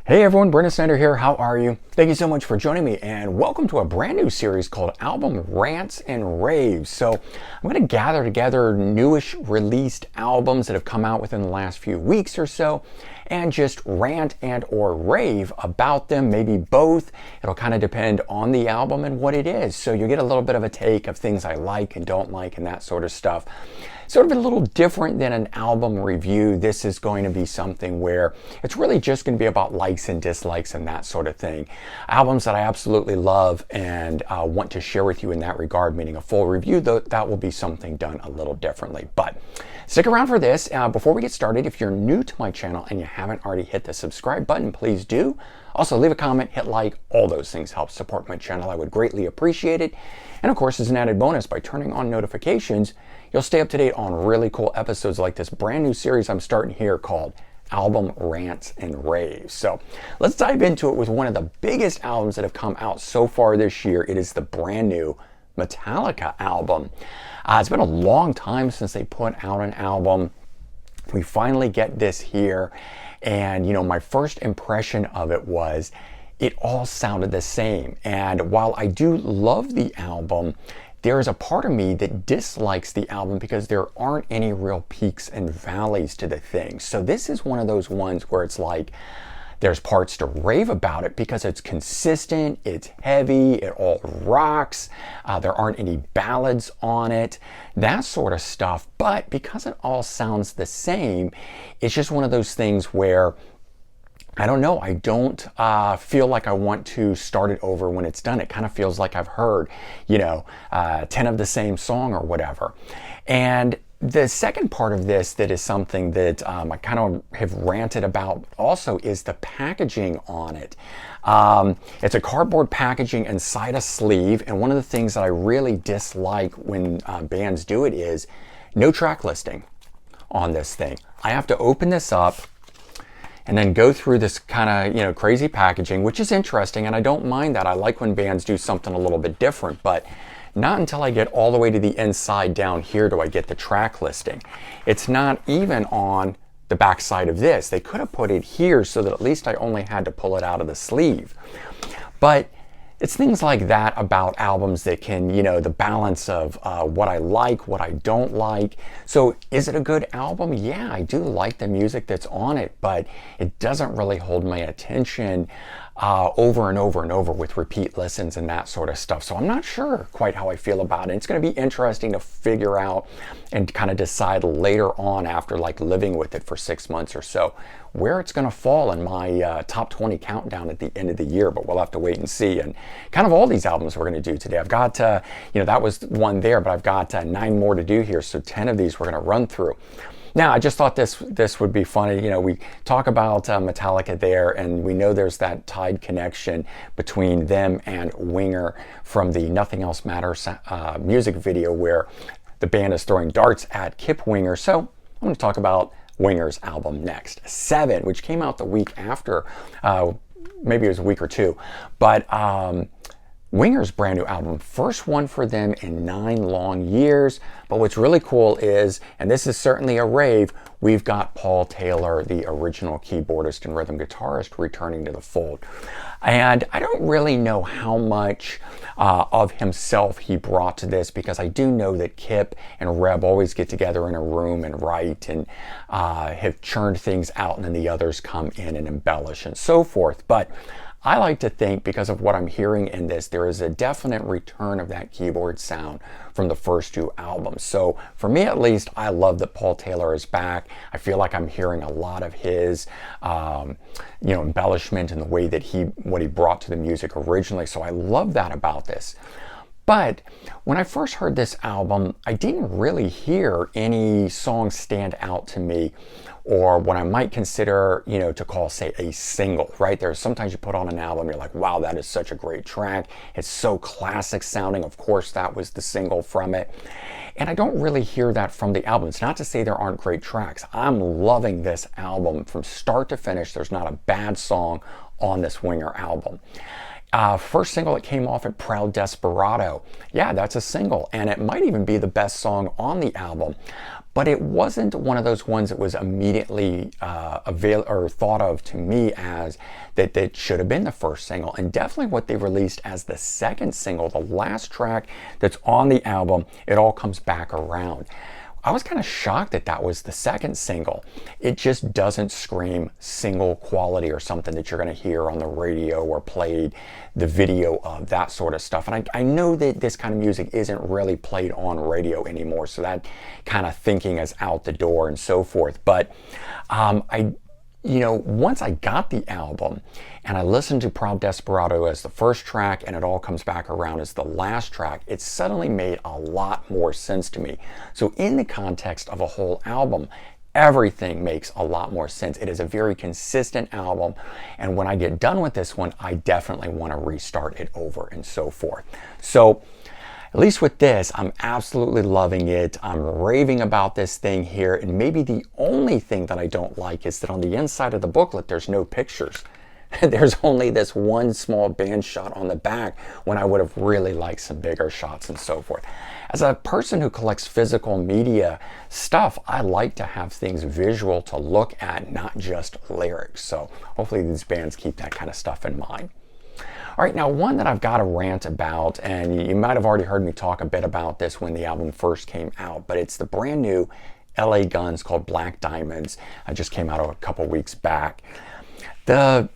Hey everyone, Brendan Snyder here. How are you? Thank you so much for joining me and welcome to a brand new series called Album Rants and Raves. So I'm going to gather together newish released albums that have come out within the last few weeks or so and just rant and or rave about them, maybe both. It'll kind of depend on the album and what it is. So you'll get a little bit of a take of things I like and don't like and that sort of stuff. Sort of a little different than an album review. This is going to be something where it's really just going to be about likes and dislikes and that sort of thing. Albums that I absolutely love and want to share with you in that regard, meaning a full review, though that will be something done a little differently. But stick around for this. Before we get started, if you're new to my channel and you haven't already hit the subscribe button, please do. Also, leave a comment, hit like, all those things help support my channel. I would greatly appreciate it. And of course, as an added bonus, by turning on notifications, you'll stay up to date on really cool episodes like this brand new series I'm starting here called Album Rants and Raves. So let's dive into it with one of the biggest albums that have come out so far this year. It is the brand new Metallica album. It's been a long time since they put out an album. We finally get this here. And, my first impression of it was it all sounded the same. And while I do love the album, there is a part of me that dislikes the album because there aren't any real peaks and valleys to the thing. So this is one of those ones where it's like, there's parts to rave about it because it's consistent, it's heavy, it all rocks, there aren't any ballads on it, that sort of stuff. But because it all sounds the same, it's just one of those things where, I don't know, I don't feel like I want to start it over when it's done. It kind of feels like I've heard, 10 of the same song or whatever. And the second part of this that is something that I kind of have ranted about also is the packaging on it. It's a cardboard packaging inside a sleeve, and one of the things that I really dislike when bands do it is no track listing on this thing. I have to open this up and then go through this kind of, crazy packaging, which is interesting, and I don't mind that. I like when bands do something a little bit different, but not until I get all the way to the inside down here do I get the track listing. It's not even on the back side of this. They could have put it here so that at least I only had to pull it out of the sleeve. But it's things like that about albums that can, the balance of what I like, what I don't like. So is it a good album? Yeah, I do like the music that's on it, but it doesn't really hold my attention over and over and over with repeat listens and that sort of stuff. So I'm not sure quite how I feel about it. It's going to be interesting to figure out and kind of decide later on after like living with it for 6 months or so where it's going to fall in my top 20 countdown at the end of the year, but we'll have to wait and see. And kind of all these albums we're going to do today. I've got, that was one there, but I've got 9 more to do here. So 10 of these we're going to run through. Now, I just thought this would be funny. We talk about Metallica there, and we know there's that tied connection between them and Winger from the Nothing Else Matters music video where the band is throwing darts at Kip Winger. So I'm going to talk about Winger's album next, 7, which came out the week after, maybe it was a week or two, but Winger's brand new album, first one for them in 9 long years. But what's really cool is, and this is certainly a rave, we've got Paul Taylor, the original keyboardist and rhythm guitarist, returning to the fold. And I don't really know how much of himself he brought to this, because I do know that Kip and Reb always get together in a room and write and have churned things out, and then the others come in and embellish and so forth. But I like to think, because of what I'm hearing in this, there is a definite return of that keyboard sound from the first 2 albums. So for me at least, I love that Paul Taylor is back. I feel like I'm hearing a lot of his embellishment in the way that what he brought to the music originally. So I love that about this. But when I first heard this album, I didn't really hear any songs stand out to me, or what I might consider, to call, say, a single, right? There's sometimes you put on an album, you're like, wow, that is such a great track. It's so classic sounding. Of course, that was the single from it. And I don't really hear that from the album. It's not to say there aren't great tracks. I'm loving this album from start to finish. There's not a bad song on this Winger album. First single that came off at Proud Desperado. Yeah, that's a single, and it might even be the best song on the album. but it wasn't one of those ones that was immediately thought of to me as that should have been the first single, and definitely what they released as the second single, the last track that's on the album, It All Comes Back Around. I was kind of shocked that that was the second single. It just doesn't scream single quality or something that you're going to hear on the radio or played the video of, that sort of stuff. And I know that this kind of music isn't really played on radio anymore, so that kind of thinking is out the door and so forth. But once I got the album and I listened to Proud Desperado as the first track and It All Comes Back Around as the last track, it suddenly made a lot more sense to me. So in the context of a whole album, everything makes a lot more sense. It is a very consistent album, and when I get done with this one, I definitely want to restart it over and so forth. So at least with this, I'm absolutely loving it. I'm raving about this thing here, and maybe the only thing that I don't like is that on the inside of the booklet, there's no pictures. There's only this one small band shot on the back when I would have really liked some bigger shots and so forth. As a person who collects physical media stuff, I like to have things visual to look at, not just lyrics. So hopefully these bands keep that kind of stuff in mind. All right, now one that I've got to rant about, and you might have already heard me talk a bit about this when the album first came out, but it's the brand new LA Guns called Black Diamonds. It just came out a couple weeks back.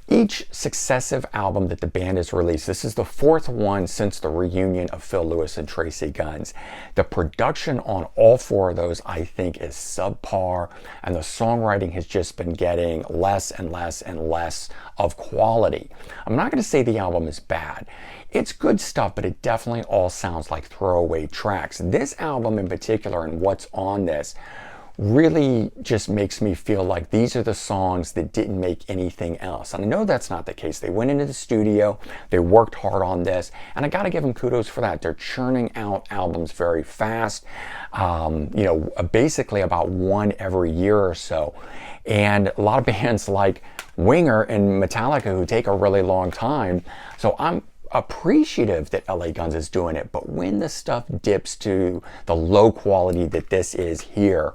Each successive album that the band has released, this is the fourth one since the reunion of Phil Lewis and Tracy Guns. The production on all four of those, I think, is subpar, and the songwriting has just been getting less and less and less of quality. I'm not going to say the album is bad. It's good stuff, but it definitely all sounds like throwaway tracks. This album in particular, and what's on this, really just makes me feel like these are the songs that didn't make anything else. And I know that's not the case. They went into the studio, they worked hard on this, and I got to give them kudos for that. They're churning out albums very fast, basically about one every year or so. And a lot of bands like Winger and Metallica who take a really long time. So I'm appreciative that LA Guns is doing it, but when the stuff dips to the low quality that this is here,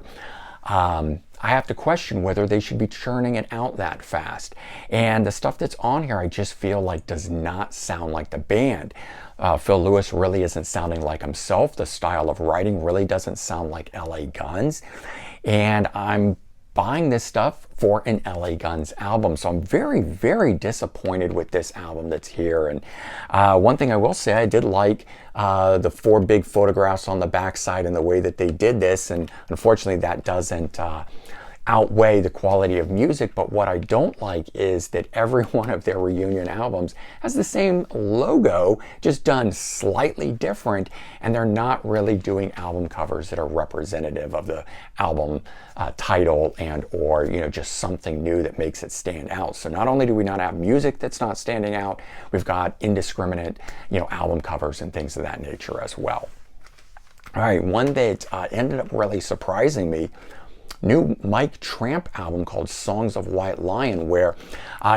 I have to question whether they should be churning it out that fast. And the stuff that's on here, I just feel like does not sound like the band. Phil Lewis really isn't sounding like himself. The style of writing really doesn't sound like LA Guns. And I'm buying this stuff for an LA Guns album. So I'm very, very disappointed with this album that's here. And one thing I will say, I did like the 4 big photographs on the backside and the way that they did this. And unfortunately, that doesn't outweigh the quality of music. But what I don't like is that every one of their reunion albums has the same logo, just done slightly different, and they're not really doing album covers that are representative of the album title and or just something new that makes it stand out. So not only do we not have music that's not standing out, we've got indiscriminate album covers and things of that nature as well. All right, one that ended up really surprising me, new Mike Tramp album called Songs of White Lion, where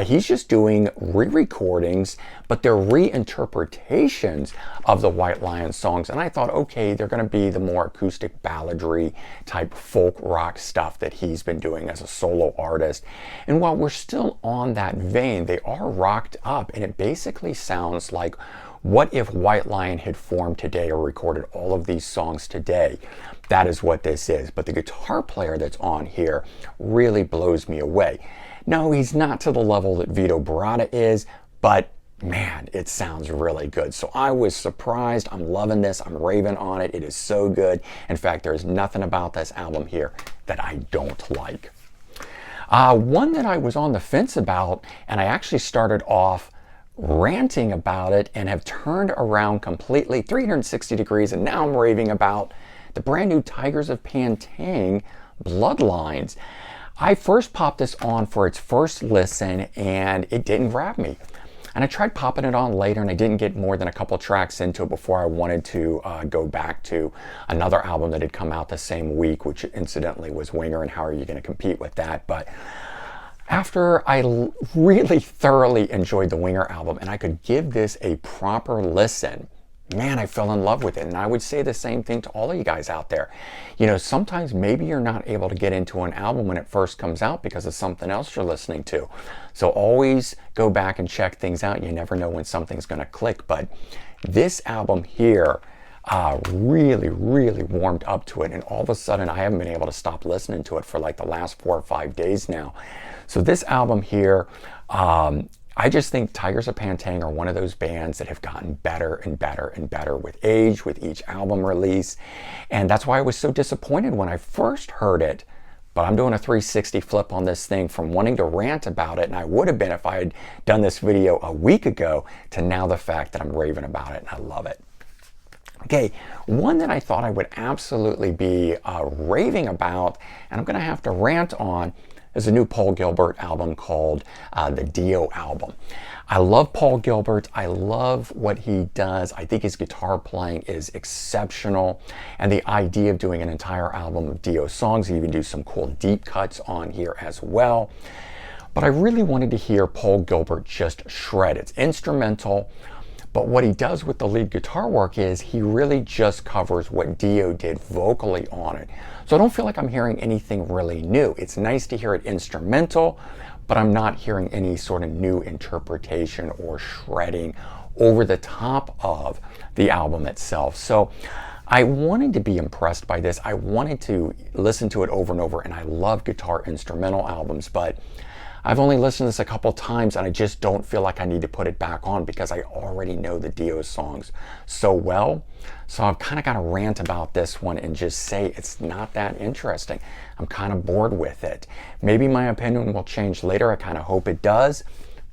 he's just doing re-recordings, but they're reinterpretations of the White Lion songs. And I thought, okay, they're going to be the more acoustic balladry type folk rock stuff that he's been doing as a solo artist. And while we're still on that vein, they are rocked up, and it basically sounds like what if White Lion had formed today or recorded all of these songs today? That is what this is. But the guitar player that's on here really blows me away. No, he's not to the level that Vito Bratta is, but man, it sounds really good. So I was surprised. I'm loving this. I'm raving on it. It is so good. In fact, there's nothing about this album here that I don't like. One that I was on the fence about, and I actually started off ranting about it and have turned around completely 360 degrees, and now I'm raving about the brand new Tigers of Pantang Bloodlines. I first popped this on for its first listen and it didn't grab me. And I tried popping it on later and I didn't get more than a couple tracks into it before I wanted to go back to another album that had come out the same week, which incidentally was Winger, and how are you going to compete with that? But after I really thoroughly enjoyed the Winger album and I could give this a proper listen, man, I fell in love with it. And I would say the same thing to all of you guys out there. You know, sometimes maybe you're not able to get into an album when it first comes out because of something else you're listening to. So always go back and check things out. You never know when something's going to click. But this album here really warmed up to it. And all of a sudden, I haven't been able to stop listening to it for like the last 4 or 5 days now. So this album here, I just think Tigers of Pantang are one of those bands that have gotten better and better and better with age, with each album release. And that's why I was so disappointed when I first heard it. But I'm doing a 360 flip on this thing from wanting to rant about it, and I would have been if I had done this video a week ago, to now the fact that I'm raving about it, and I love it. Okay, one that I thought I would absolutely be raving about, and I'm going to have to rant on, is a new Paul Gilbert album called the Dio album. I love Paul Gilbert. I love what he does. I think his guitar playing is exceptional. And the idea of doing an entire album of Dio songs, he even do some cool deep cuts on here as well. But I really wanted to hear Paul Gilbert just shred. It's instrumental. But what he does with the lead guitar work is he really just covers what Dio did vocally on it. So I don't feel like I'm hearing anything really new. It's nice to hear it instrumental, but I'm not hearing any sort of new interpretation or shredding over the top of the album itself. So I wanted to be impressed by this. I wanted to listen to it over and over, and I love guitar instrumental albums, but I've only listened to this a couple times, and I just don't feel like I need to put it back on because I already know the Dio songs so well. So I've kind of got to rant about this one and just say it's not that interesting. I'm kind of bored with it. Maybe my opinion will change later. I kind of hope it does,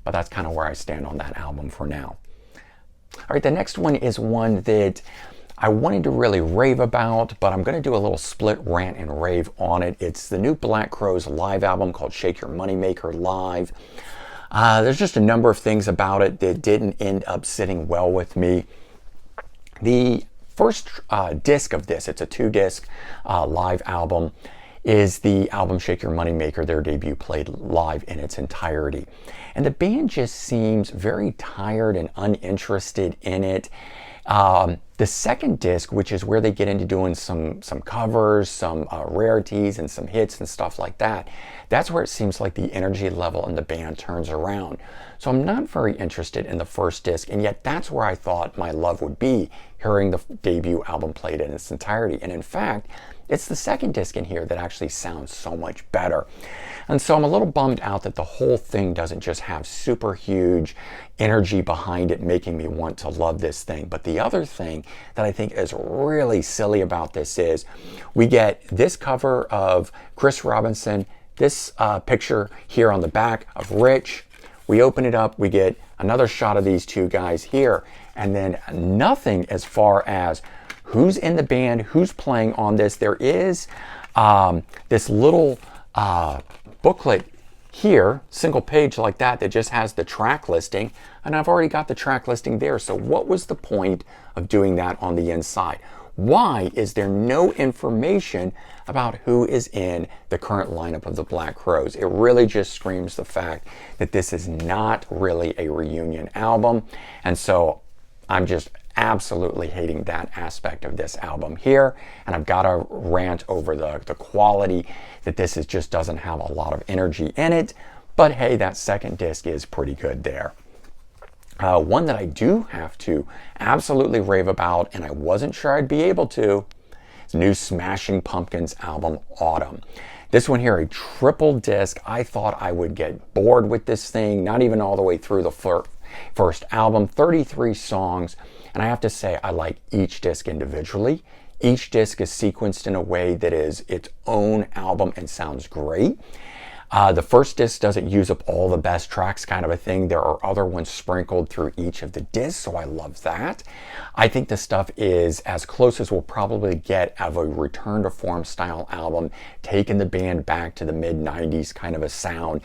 but that's kind of where I stand on that album for now. All right, the next one is one that I wanted to really rave about, but I'm going to do a little split rant and rave on it. It's the new Black Crowes live album called Shake Your Moneymaker Live. There's just a number of things about it that didn't end up sitting well with me. The first disc of this, it's a 2-disc live album, is the album Shake Your Moneymaker, their debut, played live in its entirety. And the band just seems very tired and uninterested in it. The second disc, which is where they get into doing some covers, some rarities and some hits and stuff like that, that's where it seems like the energy level in the band turns around. So I'm not very interested in the first disc, and yet that's where I thought my love would be, hearing the debut album played in its entirety. And in fact, it's the second disc in here that actually sounds so much better. And so I'm a little bummed out that the whole thing doesn't just have super huge energy behind it, making me want to love this thing. But the other thing that I think is really silly about this is we get this cover of Chris Robinson, this picture here on the back of Rich. We open it up, we get another shot of these two guys here, and then nothing as far as who's in the band, who's playing on this. There is this little booklet here, single page like that, that just has the track listing, and I've already got the track listing there. So what was the point of doing that on the inside? Why is there no information about who is in the current lineup of the Black Crowes? It really just screams the fact that this is not really a reunion album, and so I'm just absolutely hating that aspect of this album here, and I've got to rant over the quality, that this just doesn't have a lot of energy in it. But hey, that second disc is pretty good there. One that I do have to absolutely rave about, and I wasn't sure I'd be able to, is new Smashing Pumpkins album, Atum. This one here, a triple disc. I thought I would get bored with this thing, not even all the way through the first album, 33 songs. And I have to say, I like each disc individually. Each disc is sequenced in a way that is its own album and sounds great. The first disc doesn't use up all the best tracks, kind of a thing. There are other ones sprinkled through each of the discs, so I love that. I think the stuff is as close as we'll probably get of a return to form style album, taking the band back to the mid-90s kind of a sound.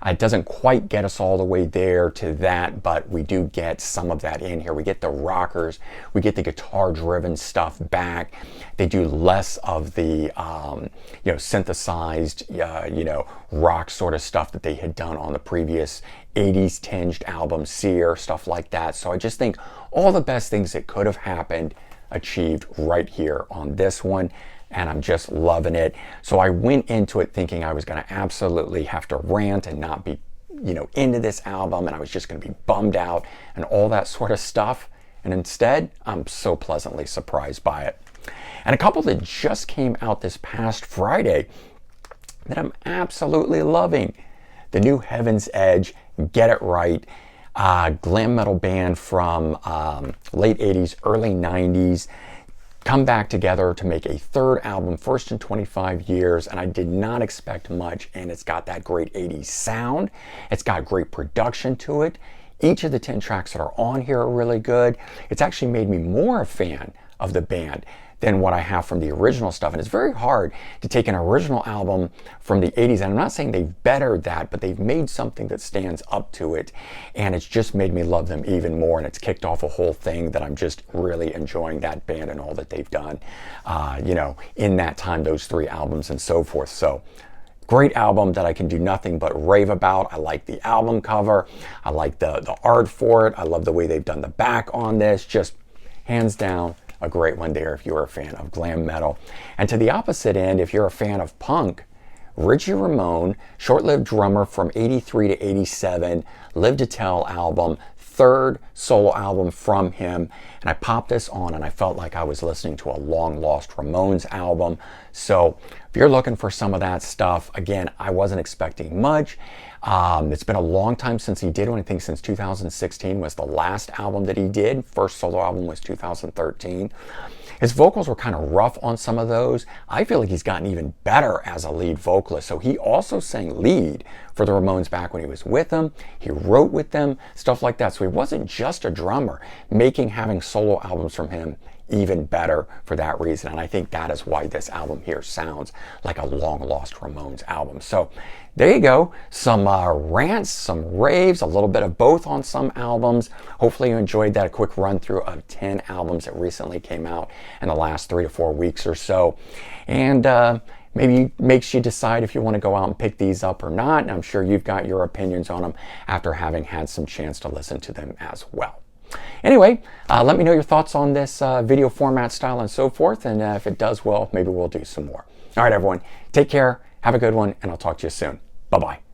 It doesn't quite get us all the way there to that, but we do get some of that in here. We get the rockers, we get the guitar-driven stuff back. They do less of the synthesized, rock sort of stuff that they had done on the previous 80s tinged album, Seer, stuff like that. So I just think all the best things that could have happened achieved right here on this one, and I'm just loving it. So I went into it thinking I was going to absolutely have to rant and not be into this album, and I was just going to be bummed out and all that sort of stuff. And instead, I'm so pleasantly surprised by it. And a couple that just came out this past Friday that I'm absolutely loving. The new Heaven's Edge, Get It Right, glam metal band from late 80s, early 90s, come back together to make a third album, first in 25 years, and I did not expect much, and it's got that great 80s sound. It's got great production to it. Each of the 10 tracks that are on here are really good. It's actually made me more a fan of the band than what I have from the original stuff. And it's very hard to take an original album from the 80s, and I'm not saying they've bettered that, but they've made something that stands up to it, and it's just made me love them even more, and it's kicked off a whole thing that I'm just really enjoying that band and all that they've done, in that time, those 3 albums and so forth. So great album that I can do nothing but rave about. I like the album cover. I like the art for it. I love the way they've done the back on this. Just hands down, a great one there if you're a fan of glam metal. And to the opposite end, if you're a fan of punk, Richie Ramone, short-lived drummer from 83 to 87, Live to Tell album, third solo album from him. And I popped this on and I felt like I was listening to a long-lost Ramones album. So if you're looking for some of that stuff, again, I wasn't expecting much. It's been a long time since he did one. I think since 2016 was the last album that he did. First solo album was 2013. His vocals were kind of rough on some of those. I feel like he's gotten even better as a lead vocalist. So he also sang lead for the Ramones back when he was with them. He wrote with them, stuff like that. So he wasn't just a drummer, making having solo albums from him even better for that reason. And I think that is why this album here sounds like a long-lost Ramones album. So there you go. Some rants, some raves, a little bit of both on some albums. Hopefully you enjoyed that quick run through of 10 albums that recently came out in the last 3 to 4 weeks or so. And maybe makes you decide if you want to go out and pick these up or not. And I'm sure you've got your opinions on them after having had some chance to listen to them as well. Anyway, let me know your thoughts on this video format style and so forth. And if it does well, maybe we'll do some more. All right, everyone, take care. Have a good one, and I'll talk to you soon. Bye-bye.